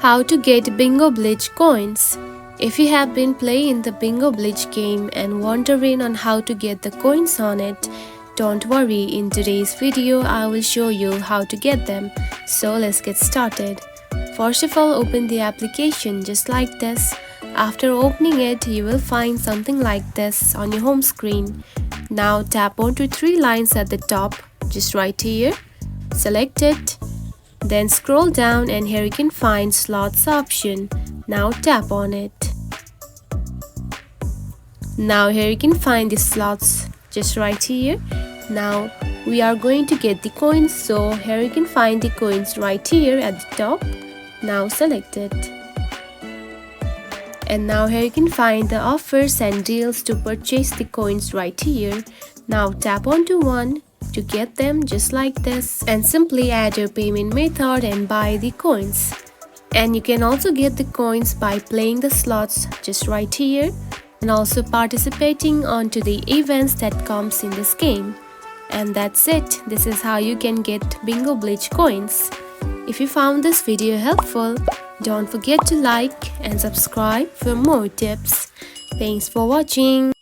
How to get Bingo Blitz coins. If you have been playing the Bingo Blitz game and wondering on how to get the coins on it, don't worry, in today's video I will show you how to get them. So let's get started. First of all, open the application just like this. After opening it, you will find something like this on your home screen. Now tap onto three lines at the top, just right here. Select it. Then scroll down and here you can find slots option. Now tap on it. Now here you can find the slots just right here. Now we are going to get the coins, so here you can find the coins right here at the top. Now select it. And now here you can find the offers and deals to purchase the coins right here. Now tap onto one to get them just like this and simply add your payment method and buy the coins. And you can also get the coins by playing the slots just right here and also participating onto the events that comes in this game. And that's it. This is how you can get Bingo Blitz coins. If you found this video helpful, don't forget to like and subscribe for more tips. Thanks for watching.